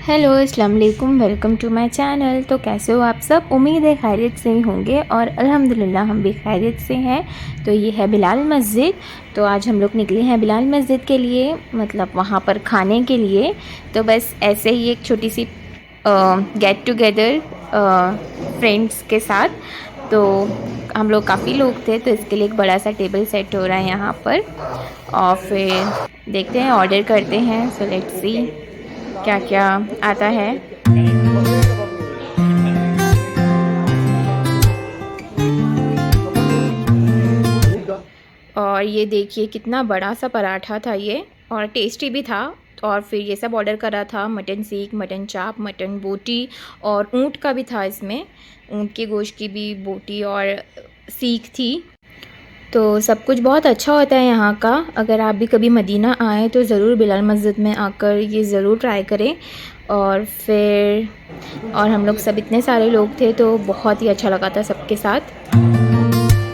Hello अस्सलाम वालेकुम, welcome to my channel. तो कैसे हो आप सब? उम्मीद है खैरियत से ही होंगे और अल्हम्दुलिल्लाह हम भी खैरियत से हैं। तो ये है बिलाल मस्जिद। तो आज हम लोग निकले हैं बिलाल मस्जिद के लिए, मतलब वहाँ पर खाने के लिए। तो बस ऐसे ही एक छोटी सी गेट टुगेदर फ्रेंड्स के साथ। तो हम लोग काफ़ी लोग थे, तो इसके लिए एक बड़ा सा टेबल सेट हो रहा है यहाँ पर। और फिर देखते हैं, ऑर्डर करते हैं। सो लेट्स सी क्या क्या आता है। और ये देखिए कितना बड़ा सा पराठा था ये, और टेस्टी भी था। और फिर ये सब ऑर्डर करा था, मटन सीख, मटन चाप, मटन बोटी, और ऊँट का भी था इसमें। ऊँट के गोश्त की भी बोटी और सीख थी। तो सब कुछ बहुत अच्छा होता है यहाँ का। अगर आप भी कभी मदीना आए तो ज़रूर बिलाल मस्जिद में आकर ये ज़रूर ट्राई करें। और फिर हम लोग सब इतने सारे लोग थे तो बहुत ही अच्छा लगा था सबके साथ।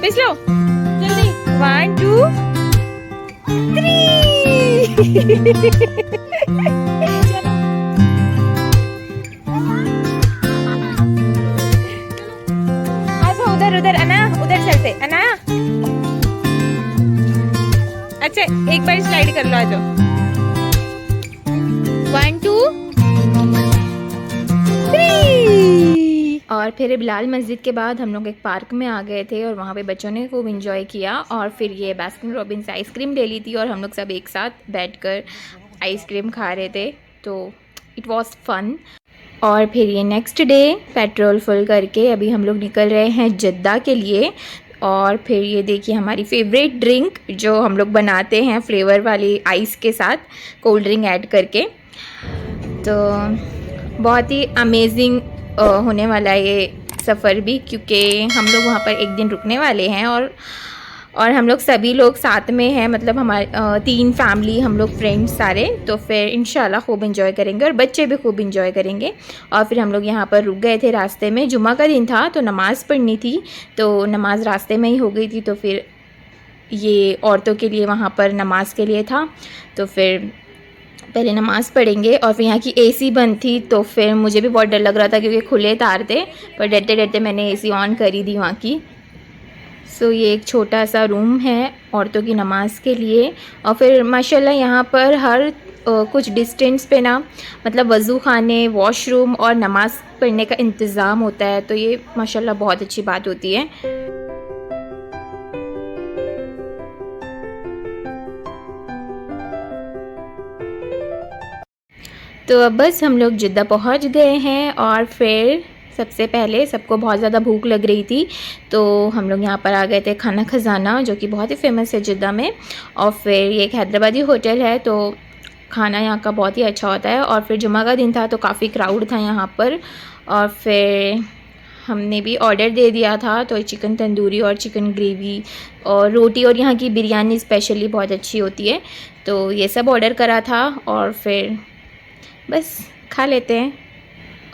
पिछलो जल्दी, 1 2 अच्छा उधर उधर अना, उधर चलते अना। अच्छा एक बार स्लाइड कर लो, आ जाओ। 1 2 3। और फिर बिलाल मस्जिद के बाद हम लोग एक पार्क में आ गए थे और वहाँ पे बच्चों ने खूब इंजॉय किया। और फिर ये बास्किन रॉबिन्स आइसक्रीम ले ली थी और हम लोग सब एक साथ बैठकर आइसक्रीम खा रहे थे। तो इट वॉज फन। और फिर ये नेक्स्ट डे पेट्रोल फुल करके अभी हम लोग निकल रहे हैं जद्दा के लिए। और फिर ये देखिए हमारी फेवरेट ड्रिंक जो हम लोग बनाते हैं फ्लेवर वाली आइस के साथ कोल्ड ड्रिंक ऐड करके। तो बहुत ही अमेजिंग होने वाला है ये सफ़र भी, क्योंकि हम लोग वहाँ पर एक दिन रुकने वाले हैं। और हम लोग सभी लोग साथ में हैं, मतलब हमारे 3 फैमिली, हम लोग फ्रेंड्स सारे। तो फिर इंशाल्लाह खूब इंजॉय करेंगे और बच्चे भी खूब इंजॉय करेंगे। और फिर हम लोग यहाँ पर रुक गए थे रास्ते में। जुमा का दिन था तो नमाज़ पढ़नी थी, तो नमाज़ रास्ते में ही हो गई थी। तो फिर ये औरतों के लिए वहाँ पर नमाज के लिए था। तो फिर पहले नमाज़ पढ़ेंगे। और फिर यहाँ की एसी बंद थी, तो फिर मुझे भी बहुत डर लग रहा था क्योंकि खुले तार थे। पर डरते डरते मैंने एसी ऑन करी दी वहाँ की। सो ये एक छोटा सा रूम है औरतों की नमाज के लिए। और फिर माशाल्लाह यहाँ पर हर कुछ डिस्टेंस पे ना, मतलब वज़ू खाने, वॉशरूम और नमाज़ पढ़ने का इंतज़ाम होता है। तो ये माशाल्लाह बहुत अच्छी बात होती है। तो अब बस हम लोग जिद्दा पहुँच गए हैं। और फिर सबसे पहले सबको बहुत ज़्यादा भूख लग रही थी, तो हम लोग यहाँ पर आ गए थे खाना खजाना, जो कि बहुत ही फेमस है जिद्दा में। और फिर ये एक हैदराबादी होटल है, तो खाना यहाँ का बहुत ही अच्छा होता है। और फिर जुमा का दिन था तो काफ़ी क्राउड था यहाँ पर। और फिर हमने भी ऑर्डर दे दिया था, तो चिकन तंदूरी और चिकन ग्रेवी और रोटी, और यहाँ की बिरयानी स्पेशली बहुत अच्छी होती है। तो ये सब ऑर्डर करा था और फिर बस खा लेते हैं।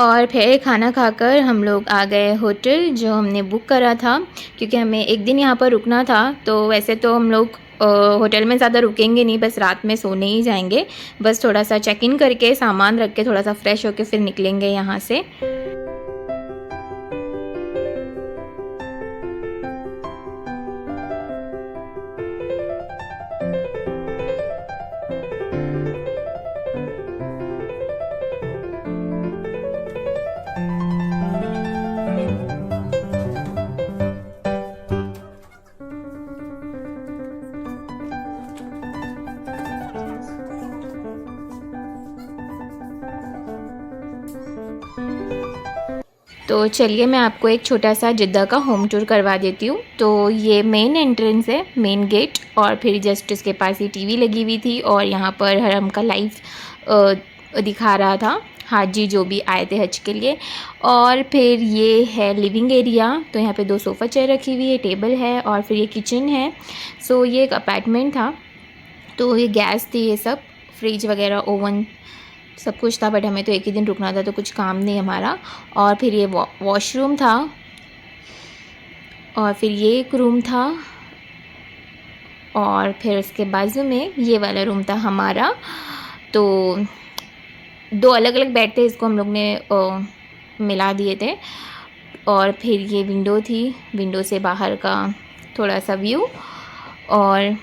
और फिर खाना खाकर हम लोग आ गए होटल जो हमने बुक करा था, क्योंकि हमें एक दिन यहाँ पर रुकना था। तो वैसे तो हम लोग होटल में ज़्यादा रुकेंगे नहीं, बस रात में सोने ही जाएंगे। बस थोड़ा सा चेक इन करके सामान रख के थोड़ा सा फ्रेश होके फिर निकलेंगे यहाँ से। तो चलिए मैं आपको एक छोटा सा जिद्दा का होम टूर करवा देती हूँ। तो ये मेन एंट्रेंस है, मेन गेट। और फिर जस्ट इसके पास ही टीवी लगी हुई थी और यहाँ पर हरम का लाइव दिखा रहा था, हाजी जो भी आए थे हज के लिए। और फिर ये है लिविंग एरिया, तो यहाँ पे 2 सोफ़ा चेयर रखी हुई है, टेबल है। और फिर ये किचन है। सो ये एक अपार्टमेंट था, तो ये गैस थी, ये सब फ्रिज वगैरह, ओवन सब कुछ था। बट हमें तो एक ही दिन रुकना था तो कुछ काम नहीं हमारा। और फिर ये वॉशरूम था। और फिर ये एक रूम था। और फिर उसके बाजू में ये वाला रूम था हमारा। तो 2 अलग अलग बेड थे, इसको हम लोग ने मिला दिए थे। और फिर ये विंडो थी, विंडो से बाहर का थोड़ा सा व्यू, और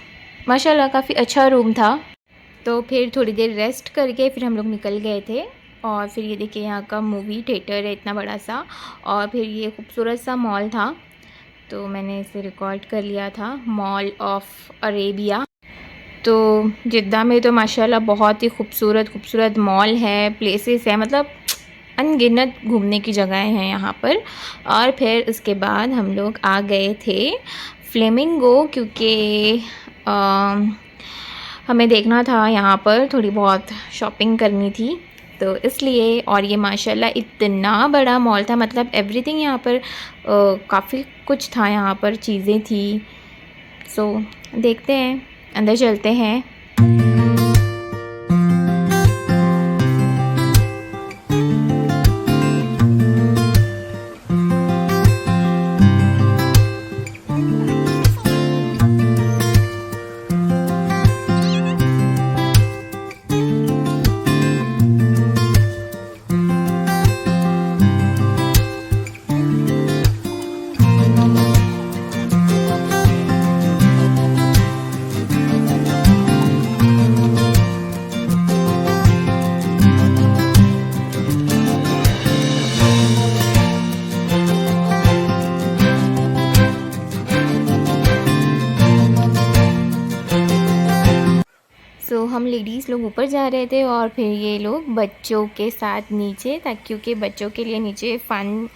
माशाल्लाह काफ़ी अच्छा रूम था। तो फिर थोड़ी देर रेस्ट करके फिर हम लोग निकल गए थे। और फिर ये देखिए यहाँ का मूवी थिएटर है इतना बड़ा सा, और फिर ये खूबसूरत सा मॉल था, तो मैंने इसे रिकॉर्ड कर लिया था, मॉल ऑफ अरेबिया। तो जिद्दा में तो माशाल्लाह बहुत ही खूबसूरत मॉल है, प्लेसेस है, मतलब अनगिनत घूमने की जगहें हैं यहाँ पर। और फिर उसके बाद हम लोग आ गए थे फ्लेमिंगो, क्योंकि हमें देखना था यहाँ पर, थोड़ी बहुत शॉपिंग करनी थी तो इसलिए। और ये माशाल्लाह इतना बड़ा मॉल था, मतलब एवरीथिंग यहाँ पर काफ़ी कुछ था, यहाँ पर चीज़ें थी। सो देखते हैं, अंदर चलते हैं। हम लेडीज़ लोग ऊपर जा रहे थे और फिर ये लोग बच्चों के साथ नीचे, ताकि क्योंकि बच्चों के लिए नीचे फ़न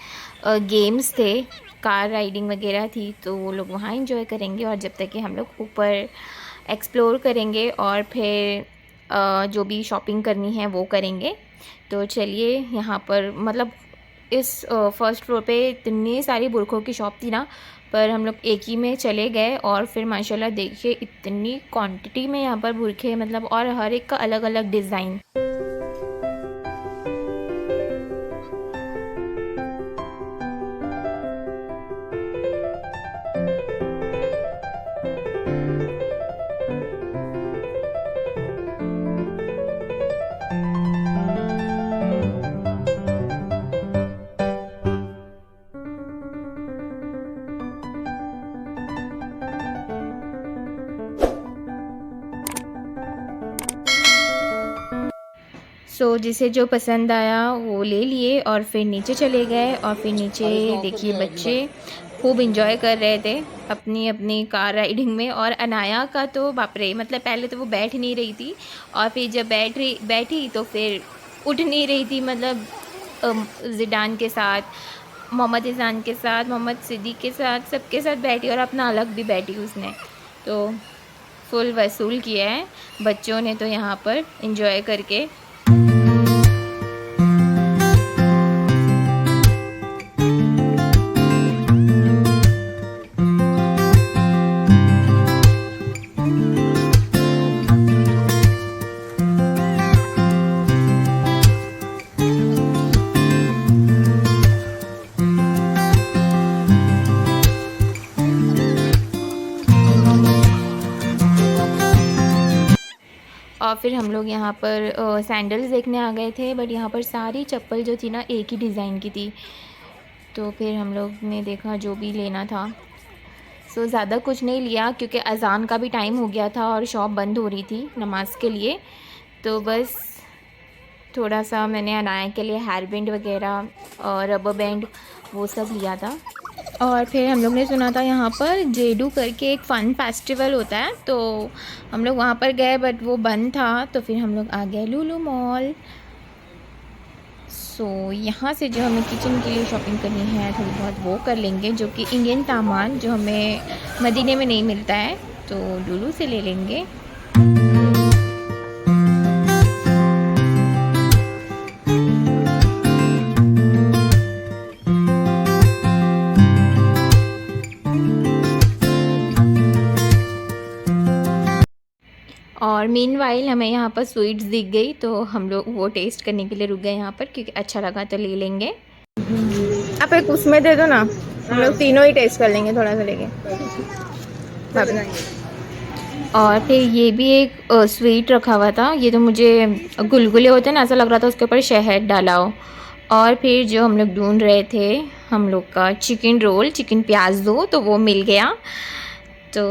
गेम्स थे, कार राइडिंग वगैरह थी, तो वो लोग वहाँ एंजॉय करेंगे और जब तक कि हम लोग ऊपर एक्सप्लोर करेंगे और फिर जो भी शॉपिंग करनी है वो करेंगे। तो चलिए, यहाँ पर मतलब इस फर्स्ट फ्लोर पे इतनी सारी बुरखों की शॉप थी ना, पर हम लोग एक ही में चले गए और फिर माशाल्लाह देखिए इतनी क्वांटिटी में यहाँ पर बुरखे, मतलब और हर एक का अलग अलग डिज़ाइन। सो जिसे जो पसंद आया वो ले लिए और फिर नीचे चले गए। और फिर नीचे देखिए बच्चे खूब इंजॉय कर रहे थे अपनी अपनी कार राइडिंग में। और अनाया का तो बाप रे, मतलब पहले तो वो बैठ नहीं रही थी और फिर जब बैठी तो फिर उठ नहीं रही थी, मतलब ज़िडान के साथ, मोहम्मद इज़ान के साथ, मोहम्मद सिद्दीक़ के साथ, सबके साथ बैठी और अपना अलग भी बैठी उसने। तो फुल वसूल किया है बच्चों ने तो यहाँ पर इंजॉय करके। और फिर हम लोग यहाँ पर सैंडल्स देखने आ गए थे, बट यहाँ पर सारी चप्पल जो थी ना एक ही डिज़ाइन की थी। तो फिर हम लोग ने देखा जो भी लेना था। सो ज़्यादा कुछ नहीं लिया क्योंकि अज़ान का भी टाइम हो गया था और शॉप बंद हो रही थी नमाज के लिए। तो बस थोड़ा सा मैंने अनाया के लिए हेयर बैंड वगैरह और रबर बैंड वो सब लिया था। और फिर हम लोग ने सुना था यहाँ पर जेडू करके एक फ़न फेस्टिवल होता है, तो हम लोग वहाँ पर गए बट वो बंद था। तो फिर हम लोग आ गए लुलु मॉल। सो यहाँ से जो हमें किचन के लिए शॉपिंग करनी है थोड़ी बहुत वो कर लेंगे, जो कि इंडियन सामान जो हमें मदीने में नहीं मिलता है तो लुलु से ले लेंगे। और मीनवाइल हमें यहाँ पर स्वीट्स दिख गई तो हम लोग वो टेस्ट करने के लिए रुक गए यहाँ पर, क्योंकि अच्छा लगा तो ले लेंगे। आप एक उसमें दे दो ना, हम लोग तीनों ही टेस्ट कर लेंगे थोड़ा सा लेके। और फिर ये भी एक स्वीट रखा हुआ था। ये तो मुझे गुलगुले होते हैं ना, ऐसा लग रहा था उसके ऊपर शहद डाला हो। और फिर जो हम लोग ढूंढ रहे थे, हम लोग का चिकन रोल, चिकन प्याज़ो, तो वो मिल गया। तो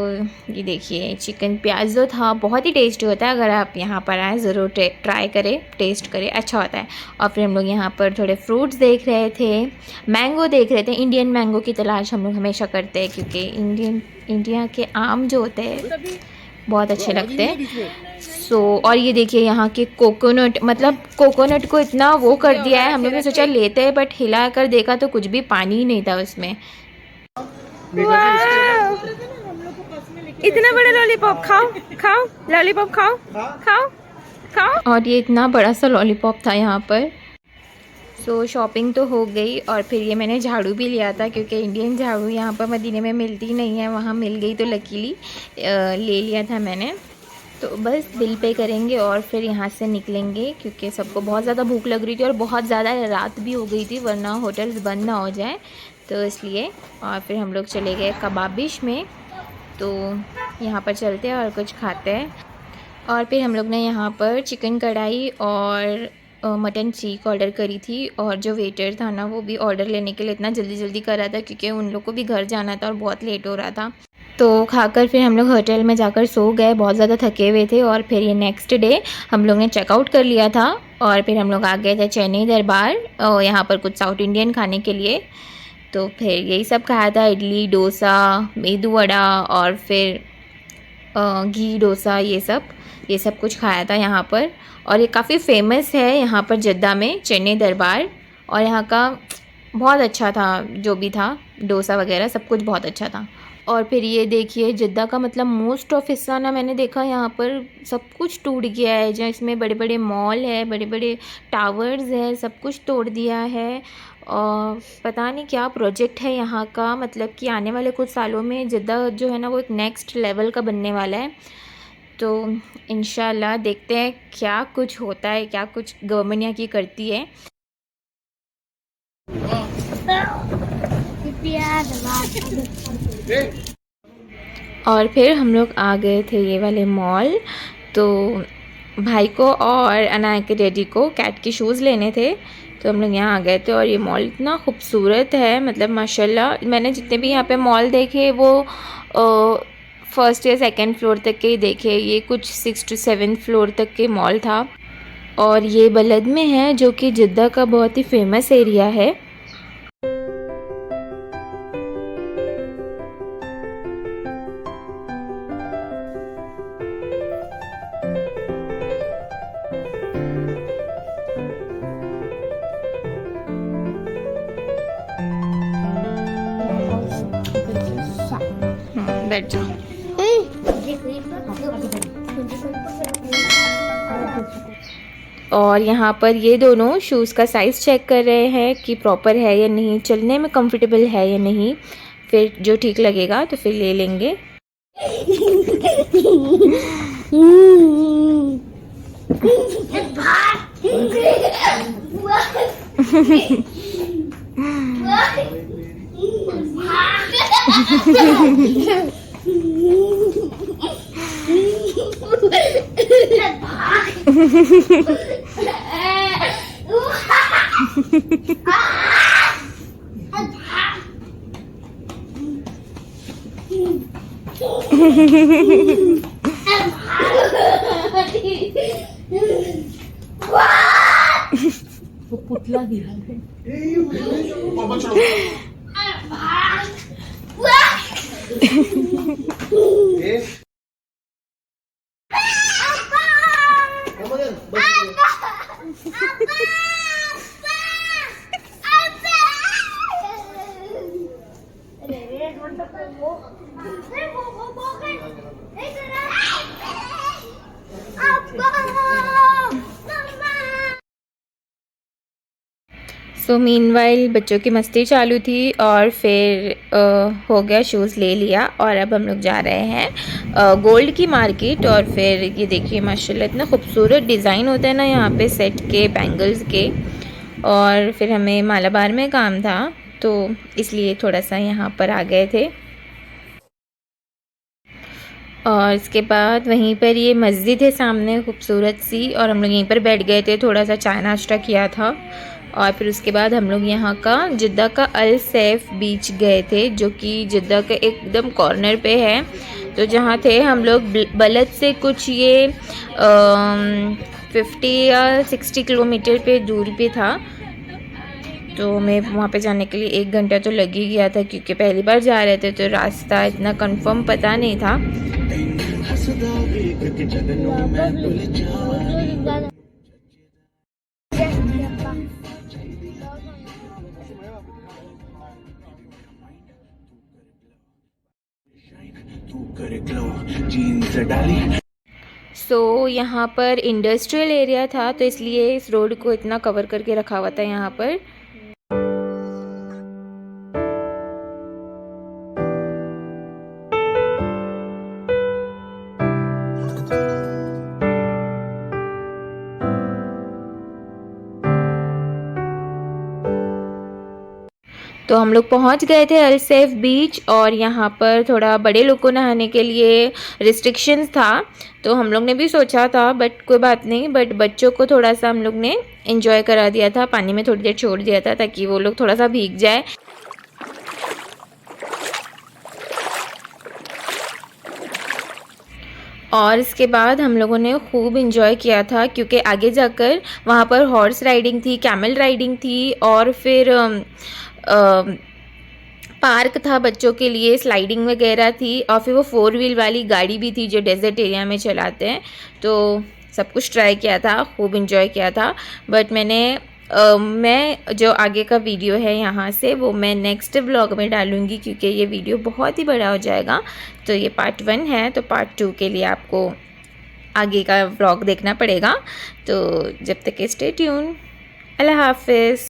ये देखिए चिकन प्याज़ो था, बहुत ही टेस्टी होता है। अगर आप यहाँ पर आए ज़रूर ट्राई करें, टेस्ट करें, अच्छा होता है। और फिर हम लोग यहाँ पर थोड़े फ्रूट्स देख रहे थे, मैंगो देख रहे थे। इंडियन मैंगो की तलाश हम लोग हमेशा करते हैं, क्योंकि इंडिया के आम जो होते हैं बहुत अच्छे लगते हैं। और ये देखिए यहाँ के कोकोनट, मतलब कोकोनट को इतना वो कर दिया है, हम लोग ने सोचा लेते हैं, बट हिला कर देखा तो कुछ भी पानी ही नहीं था उसमें। इतना बड़ा लॉलीपॉप, खाओ खाओ, लॉलीपॉप खाओ खाओ खाओ। और ये इतना बड़ा सा लॉलीपॉप था यहाँ पर। शॉपिंग तो हो गई, और फिर ये मैंने झाड़ू भी लिया था, क्योंकि इंडियन झाड़ू यहाँ पर मदीने में मिलती नहीं है, वहाँ मिल गई तो लकीली ले लिया था मैंने। तो बस बिल पे करेंगे और फिर यहाँ से निकलेंगे, क्योंकि सबको बहुत ज़्यादा भूख लग रही थी और बहुत ज़्यादा रात भी हो गई थी, वरना होटल्स बंद ना हो जाए, तो इसलिए। और फिर हम लोग चले गए कबाबिश में, तो यहाँ पर चलते हैं और कुछ खाते हैं। और फिर हम लोग ने यहाँ पर चिकन कढ़ाई और मटन सीख ऑर्डर करी थी, और जो वेटर था ना वो भी ऑर्डर लेने के लिए इतना जल्दी जल्दी कर रहा था, क्योंकि उन लोग को भी घर जाना था और बहुत लेट हो रहा था। तो खाकर फिर हम लोग होटल में जाकर सो गए, बहुत ज़्यादा थके हुए थे। और फिर ये नेक्स्ट डे हम लोग ने चेकआउट कर लिया था, और फिर हम लोग आ गए थे चेन्नई दरबार, यहाँ पर कुछ साउथ इंडियन खाने के लिए। तो फिर यही सब खाया था, इडली, डोसा, मेदू वड़ा, और फिर घी डोसा, ये सब कुछ खाया था यहाँ पर। और ये काफ़ी फेमस है यहाँ पर जद्दा में, चेन्नई दरबार। और यहाँ का बहुत अच्छा था, जो भी था डोसा वगैरह सब कुछ बहुत अच्छा था। और फिर ये देखिए जद्दा का मतलब मोस्ट ऑफ हिस्सा ना, मैंने देखा यहाँ पर सब कुछ टूट गया है। जहाँ इसमें बड़े बड़े मॉल है, बड़े बड़े टावर्स है, सब कुछ तोड़ दिया है। और पता नहीं क्या प्रोजेक्ट है यहाँ का, मतलब कि आने वाले कुछ सालों में जद्दा जो है ना वो एक नेक्स्ट लेवल का बनने वाला है। तो इंशाल्लाह देखते हैं क्या कुछ होता है, क्या कुछ गवर्नमेंट यहाँ की करती है। और फिर हम लोग आ गए थे ये वाले मॉल। तो भाई को और अनाया के डैडी को कैट के शूज़ लेने थे, तो हम लोग यहाँ आ गए थे। और ये मॉल इतना खूबसूरत है, मतलब माशाल्लाह। मैंने जितने भी यहाँ पे मॉल देखे वो फर्स्ट या सेकंड फ्लोर तक के ही देखे, ये कुछ 6 to 7 फ्लोर तक के मॉल था। और ये बलद में है, जो कि जद्दा का बहुत ही फेमस एरिया है। बैठ जाओ। और यहाँ पर ये दोनों शूज़ का साइज़ चेक कर रहे हैं कि प्रॉपर है या नहीं, चलने में कंफर्टेबल है या नहीं। फिर जो ठीक लगेगा तो फिर ले लेंगे। वो पुतला दिया सो मीनवाइल बच्चों की मस्ती चालू थी, और फिर हो गया, शूज़ ले लिया। और अब हम लोग जा रहे हैं गोल्ड की मार्केट। और फिर ये देखिए माशाल्लाह इतना खूबसूरत डिज़ाइन होता है ना यहाँ पे सेट के, बैंगल्स के। और फिर हमें मालाबार में काम था, तो इसलिए थोड़ा सा यहाँ पर आ गए थे। और इसके बाद वहीं पर ये मस्जिद है सामने खूबसूरत सी, और हम लोग यहीं पर बैठ गए थे, थोड़ा सा चाय नाश्ता किया था। और फिर उसके बाद हम लोग यहाँ का जिद्दा का अल सैफ बीच गए थे, जो कि जिद्दा के एकदम कॉर्नर पे है। तो जहाँ थे हम लोग बलद से कुछ ये 50 या 60 किलोमीटर पे दूर पे था। तो हमें वहाँ पे जाने के लिए 1 घंटा तो लग ही गया था, क्योंकि पहली बार जा रहे थे तो रास्ता इतना कंफर्म पता नहीं था। सो यहाँ पर इंडस्ट्रियल एरिया था, तो इसलिए इस रोड को इतना कवर करके रखा हुआ था यहाँ पर। तो हम लोग पहुंच गए थे अल सैफ बीच, और यहाँ पर थोड़ा बड़े लोग को नहाने के लिए रिस्ट्रिक्शंस था। तो हम लोग ने भी सोचा था, बट कोई बात नहीं, बट बच्चों को थोड़ा सा हम लोग ने एंजॉय करा दिया था, पानी में थोड़ी देर छोड़ दिया था ताकि वो लोग थोड़ा सा भीग जाए। और इसके बाद हम लोगों ने खूब इंजॉय किया था, क्योंकि आगे जाकर वहाँ पर हॉर्स राइडिंग थी, कैमल राइडिंग थी, और फिर पार्क था बच्चों के लिए, स्लाइडिंग वगैरह थी, और फिर वो 4 व्हील वाली गाड़ी भी थी जो डेजर्ट एरिया में चलाते हैं। तो सब कुछ ट्राई किया था, खूब इंजॉय किया था। बट मैं जो आगे का वीडियो है यहाँ से, वो मैं नेक्स्ट व्लॉग में डालूँगी, क्योंकि ये वीडियो बहुत ही बड़ा हो जाएगा। तो ये पार्ट 1 है, तो पार्ट 2 के लिए आपको आगे का व्लॉग देखना पड़ेगा। तो जब तक स्टे ट्यून। अल्लाह हाफिज़।